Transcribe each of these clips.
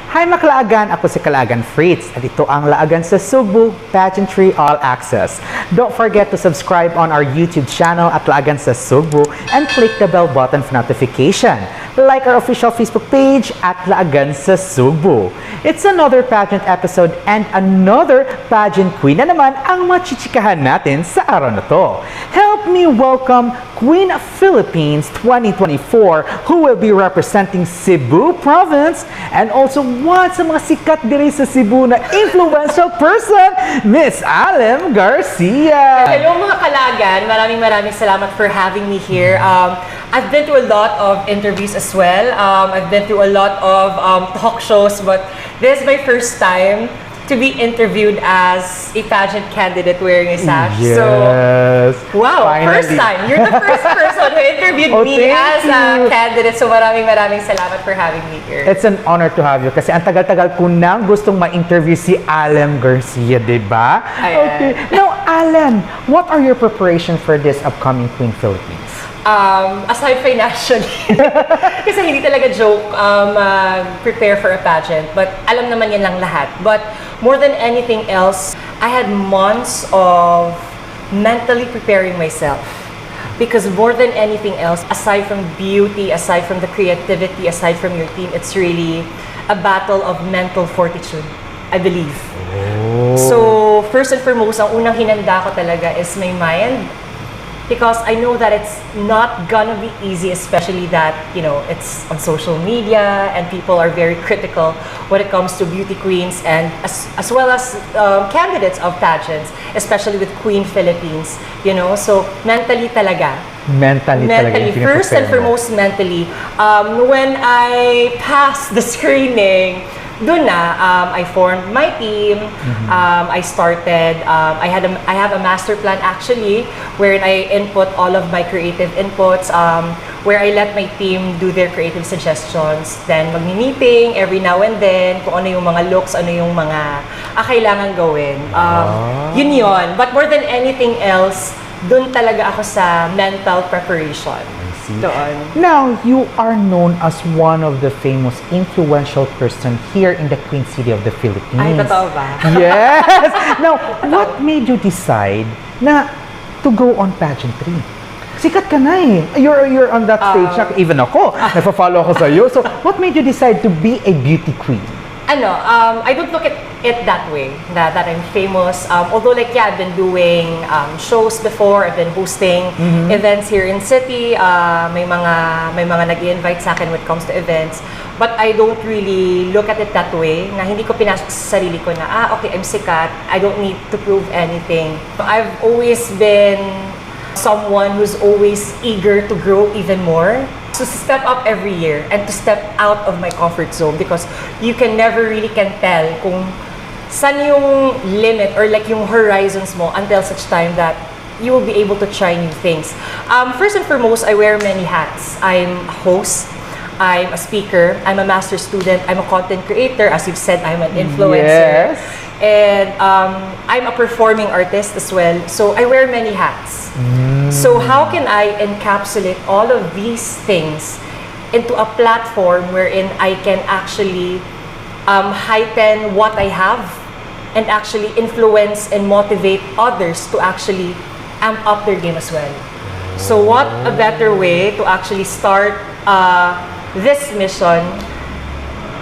Hi mga Kalaagan! Ako si Kalaagan Fritz at ito ang Laagan sa Sugbo Pageantry All Access. Don't forget to subscribe on our YouTube channel at Laagan sa Sugbo and click the bell button for notification. Like our official Facebook page at Laagan sa Sugbo. It's another pageant episode and another pageant queen na naman ang machichikahan natin sa araw na to. Help me welcome Queen Philippines 2024 who will be representing Cebu Province and also one sa mga sikat diri sa Cebu na influential person, Miss Alem Garcia. Hello mga Kalagan, maraming salamat for having me here. I've been through a lot of interviews as well. I've been through a lot of talk shows, but this is my first time to be interviewed as a pageant candidate wearing a sash. Yes. So, wow, Finally. first time. You're the first person who interviewed Oh, me as thank you. a candidate. So maraming salamat for having me here. It's an honor to have you kasi ang tagal-tagal ko nang gustong ma-interview si Alem Garcia, di ba? Ayan. Okay. Now, Alem, what are your preparations for this upcoming Queen Philippines? Aside financially, kasi hindi talaga joke prepare for a pageant, but alam naman yan lang lahat. But more than anything else, I had months of mentally preparing myself. Because more than anything else, aside from beauty, aside from the creativity, aside from your team, it's really a battle of mental fortitude, I believe. So, first and foremost, ang unang hinanda ko talaga is my mind. Because I know that it's not gonna be easy, especially that, you know, it's on social media and people are very critical when it comes to beauty queens and as well as candidates of pageants, especially with Queen Philippines, you know. So, mentally talaga. Mentally talaga yung First and pinaprepare mo. foremost, mentally. When I passed the screening, doon na, I formed my team. I started, I have a master plan actually, wherein I input all of my creative inputs, where I let my team do their creative suggestions. Then magmi-meeting every now and then, kung ano yung mga looks, ano yung mga kailangan gawin. Yun. But more than anything else, doon talaga ako sa mental preparation. Doon. Now, you are known as one of the famous influential person here in the Queen City of the Philippines. Ay, totoo ba? Yes! Now, what made you decide na to go on pageantry? Sikat ka na eh. You're on that stage na, even ako, nagpa-follow ako sa iyo. So, what made you decide to be a beauty queen? I don't look at it that way, that I'm famous. Although like, yeah, I've been doing shows before, I've been hosting events here in city, may mga nag-i-invite sa akin when it comes to events. But I don't really look at it that way, na hindi ko pinasok sa sarili ko na, okay, I'm sikat, I don't need to prove anything. I've always been someone who's always eager to grow even more. So to step up every year and to step out of my comfort zone because you can never really can tell kung saan yung limit or like yung horizons mo until such time that you will be able to try new things. First and foremost, I wear many hats. I'm a host, I'm a speaker, I'm a master's student, I'm a content creator, as you've said, I'm an influencer. Yes. And I'm a performing artist as well. So I wear many hats. So how can I encapsulate all of these things into a platform wherein I can actually heighten what I have and actually influence and motivate others to actually amp up their game as well. So what a better way to actually start this mission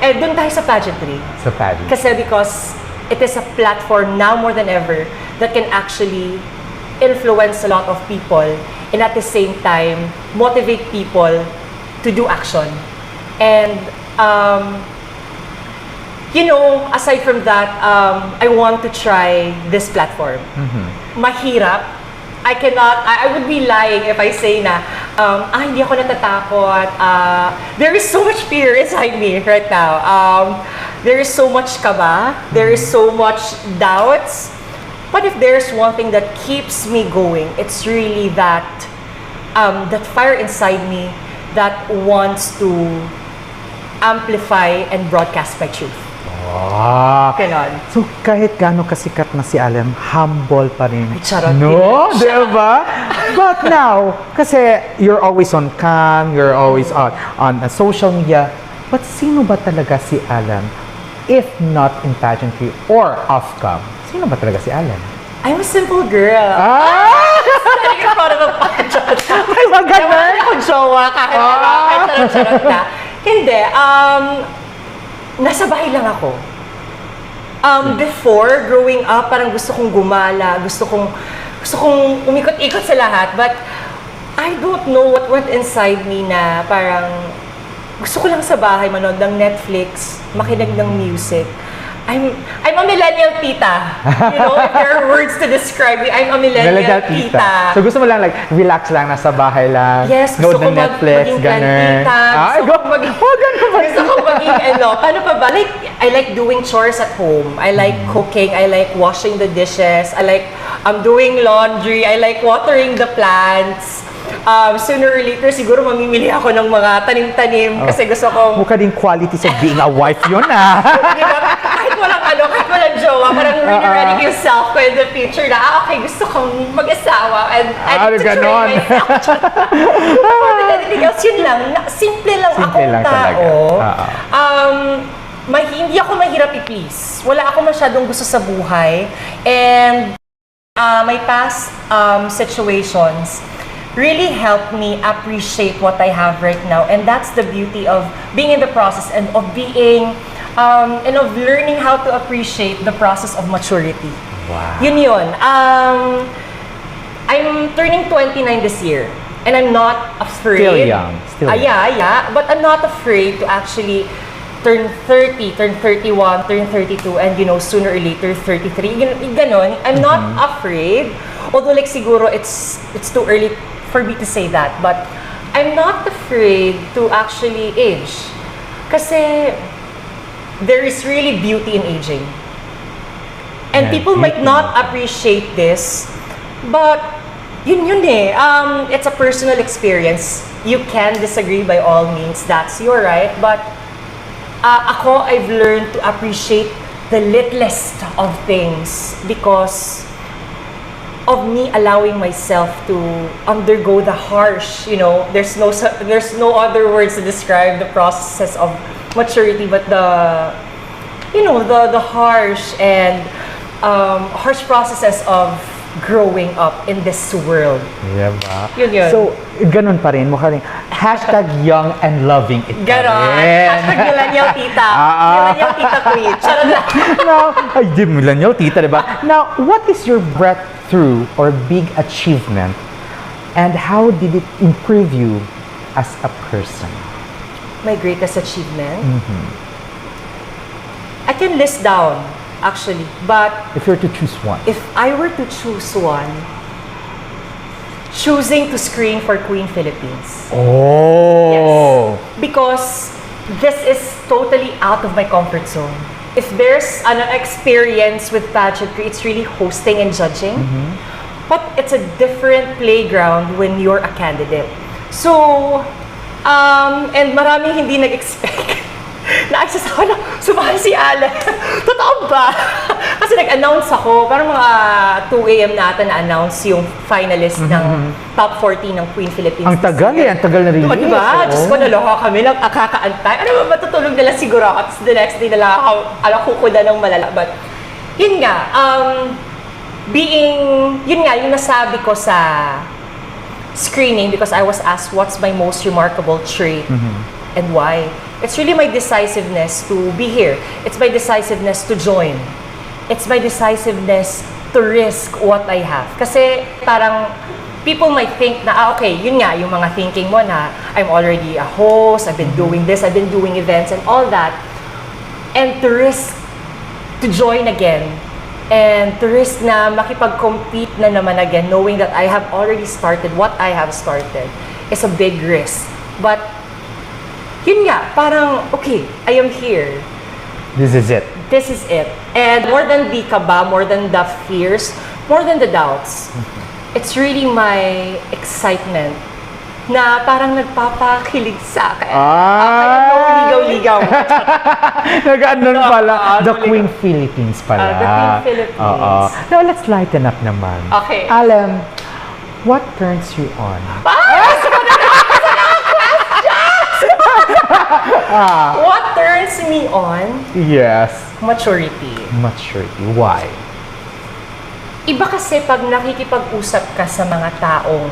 dun tayo sa pageantry. Sa pageantry. Kasi because it is a platform now more than ever that can actually influence a lot of people and at the same time motivate people to do action. And you know, aside from that, I want to try this platform. Mahirap. I would be lying if I say na, hindi ako natatakot. There is so much fear inside me right now. There is so much kaba. There is so much doubts. But if there's one thing that keeps me going, it's really that that fire inside me that wants to amplify and broadcast my truth. Wow. Ganon. So, kahit gaano kasikat na si Alem, humble pa rin. Ay, charot. No? Diba? But now, kasi you're always on cam, you're always on social media. But sino ba talaga si Alem if not in pageantry or off-cam, sino ba talaga si Allen? I'm a simple girl. Standing in front of a pageant. Ay, wag ganun. Wala akong jowa kahit charot na. Hindi. Nasa bahay lang ako. Before, growing up, parang gusto kong gumala, gusto kong umikot-ikot sa lahat. But, I don't know what went inside me na parang gusto ko lang sa bahay manood ng Netflix, makinig ng music. I'm a millennial tita. You know, if there are words to describe me, I'm a millennial tita. So gusto mo lang like relax lang, nasa bahay lang, Yes, nood gusto ko ng Netflix, maging ganun. plantita. Gusto ko maging paano pa ba? Like, I like doing chores at home. I like cooking. I like washing the dishes. I like doing laundry. I like watering the plants. Sooner or later, siguro mamimili ako ng mga tanim-tanim kasi gusto kong... Mukha din qualities of being a wife yun Di ba? Kahit walang jowa, parang really ready yourself ko in the future na, okay, gusto kong mag-asawa and I need to train myself. Anything else, yun lang. Simple lang akong lang tao. Hindi ako mahirap i-please. Wala ako masyadong gusto sa buhay. And my past situations really helped me appreciate what I have right now. And that's the beauty of being in the process and of being, and of learning how to appreciate the process of maturity. Wow. Yun. I'm turning 29 this year. And I'm not afraid. Still young. Yeah. But I'm not afraid to actually turn 30, turn 31, turn 32, and sooner or later, 33. Ganon. I'm not afraid. Although like siguro it's too early for me to say that, but I'm not afraid to actually age. Kasi there is really beauty in aging. And people might not appreciate this, but yun eh. It's a personal experience. You can disagree by all means, that's your right, but I've learned to appreciate the littlest of things because of me allowing myself to undergo the harsh, there's no other words to describe the process of maturity, but the harsh and harsh processes of growing up in this world. Diba? Yun. So, ganun pa rin, mukha rin. #young and loving it. Ganon. #millennial tita. Millennial tita queen. Charot lang. Now, di millennial tita, diba? Now, what is your breakthrough or big achievement and how did it improve you as a person? My greatest achievement? I can list down, actually, but If you were to choose one. if I were to choose one, choosing to screen for Queen Philippines. Oh! Because this is totally out of my comfort zone. If there's an experience with pageantry, it's really hosting and judging. But it's a different playground when you're a candidate. So, and maraming hindi nag-expect na ay sumahay si Allen. Totoo ba? Kasi nag-announce ako, parang mga 2 a.m. na na-announce yung finalist ng top 40 ng Queen Philippines. Ang tagal ang tagal na release. Diba? Diyos ko, naloka kami lang, akakaantay. Ano ba, matutulog nila siguro ako. Tapos the next day nila ako kukuda ng malala. But, yun nga, yun nga, yung nasabi ko sa screening because I was asked what's my most remarkable trait and why. It's really my decisiveness to be here. It's my decisiveness to join. It's my decisiveness to risk what I have. Kasi parang people might think na, okay, yun nga, yung mga thinking mo na I'm already a host, I've been doing this, I've been doing events and all that. And to risk to join again. And to risk na makipag-compete na naman again, knowing that I have already started what I have started, is a big risk. But yun nga, parang, okay, I am here. This is it. This is it. And more than the kaba, more than the fears, more than the doubts, it's really my excitement na parang nagpapakilig sa akin. Kaya ligaw-ligaw. Nag-ano pala, The Queen Philippines pala. The Queen Philippines. Now, let's lighten up naman. Okay. Alam, what turns you on? What turns turns me on, Yes. maturity. Maturity. Why? Iba kasi pag nakikipag-usap ka sa mga taong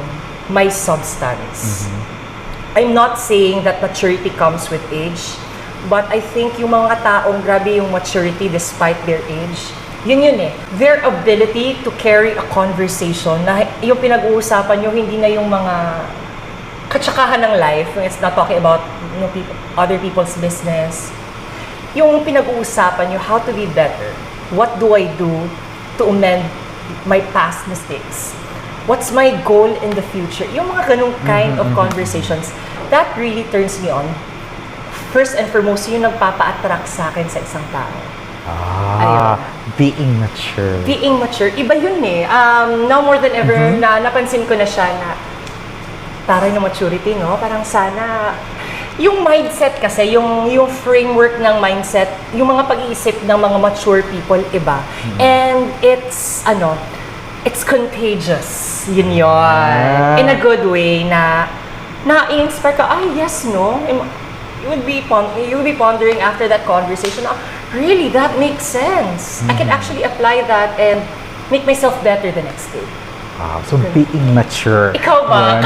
may substance. I'm not saying that maturity comes with age, but I think yung mga taong grabe yung maturity despite their age, yun eh. Their ability to carry a conversation na yung pinag-uusapan nyo, hindi na yung mga katsakahan ng life. It's not talking about other people's business. Yung pinag-uusapan nyo, how to be better. What do I do to amend my past mistakes? What's my goal in the future? Yung mga ganung kind of conversations, that really turns me on. First and foremost, yung nagpapa-attract sa akin sa isang tao. Ayun. Being mature. Being mature, iba yun eh. Now more than ever, na napansin ko na siya na taray ng maturity, no? Parang sana, yung mindset kasi, yung framework ng mindset, yung mga pag-iisip ng mga mature people, iba. And it's contagious. Yun yun. In a good way na na-inspire ka, yes, no? You would be pondering after that conversation, really, that makes sense. I can actually apply that and make myself better the next day. Wow. So being mature. Ikaw ba?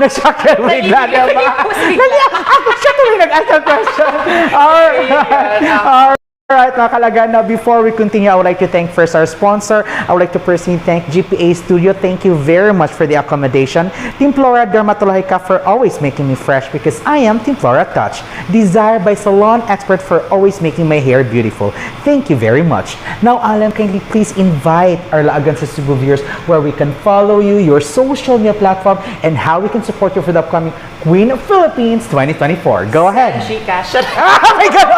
Na-shock ka bigla, diba? Ako siya tuloy nag-ask ng question. Alright, mga Kalagan, now before we continue, I would like to thank first our sponsor. I would like to personally thank GPA Studio. Thank you very much for the accommodation. Team Flora Dermatologica for always making me fresh because I am Team Flora Touch. Desired by Salon Expert for always making my hair beautiful. Thank you very much. Now, Alam, can you please invite our Laagan sa Cebu viewers where we can follow you, your social media platform, and how we can support you for the upcoming Queen of Philippines 2024. Go ahead. Gcash. Oh my God!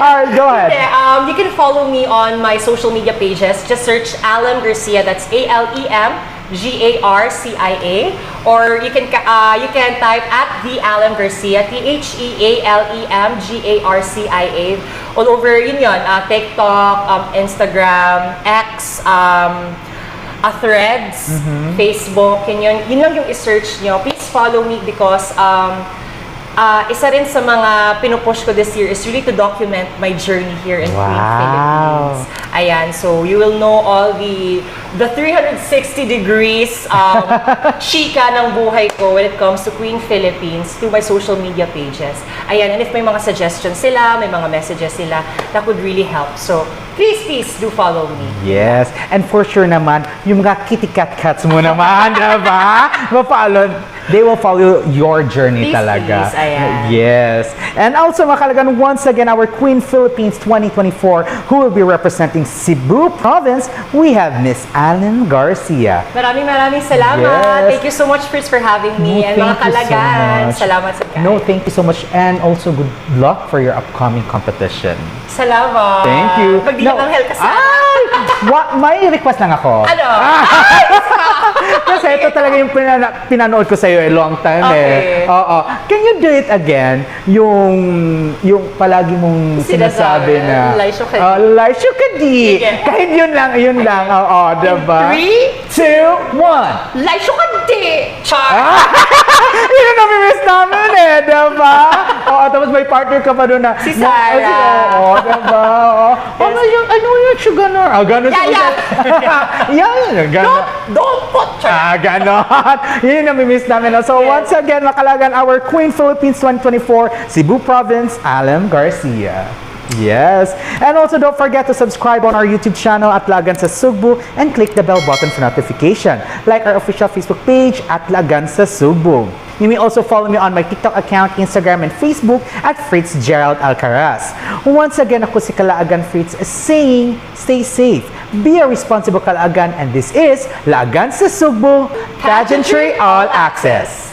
Alright, go ahead. Okay, you can follow me on my social media pages. Just search Alem Garcia. That's ALEM GARCIA. Or you can type at the Alem Garcia, TheAlemGarcia, all over yun. TikTok, Instagram, X, Threads, Facebook. Yun lang yung i-search nyo. Please follow me because isa rin sa mga pinupush ko this year is really to document my journey here in Queen Philippines. Ayan, so you will know all the 360 degrees chika ng buhay ko when it comes to Queen Philippines through my social media pages. Ayan, and if may mga suggestions sila, may mga messages sila, that would really help. So, please do follow me. Yes, and for sure naman, yung mga kitty cats mo naman, diba? They will follow your journey talaga. Please, ayan. Yes. And also, mga Kalagan, once again, our Queen Philippines 2024, who will be representing Cebu Province, we have Miss Allen Garcia. Maraming salamat. Yes. Thank you so much, Fritz, for having me. And mga Thank you so Kalagan, much. salamat sa kain. No, thank you so much. And also, good luck for your upcoming competition. Salamat. Thank you. Magdilang ng hell ka sana. May request lang ako. Ano? Kasi ito talaga yung pinanood ko sa'yo a long time Okay. Oo. Can you do it again? Yung palagi mong sinasabi na Laisyo ka di. Laisyo ka di. Sige. Kahit yun lang. Oo, diba? 3, 2, 1. laisyo ka di! Char! Yun ang namimiss namin diba? Oo, tapos may partner ka pa doon na Si Sarah. Oo, diba? Ano yung sugar na? Gano'n Yeah. Gano'n. Don't put char! Ganon. Yun yung namimiss namin. So, once again, makalagan our Queen Philippines 2024, Cebu Province, Alem Garcia. Yes. And also, don't forget to subscribe on our YouTube channel at Laagan sa Cebu and click the bell button for notification. Like our official Facebook page at Laagan sa Cebu. You may also follow me on my TikTok account, Instagram, and Facebook at Fritz Gerald Alcaraz. Once again, ako si Kalaagan Fritz saying, stay safe, be a responsible Kalaagan, and this is Laagan sa Cebu, Pageantry All Access.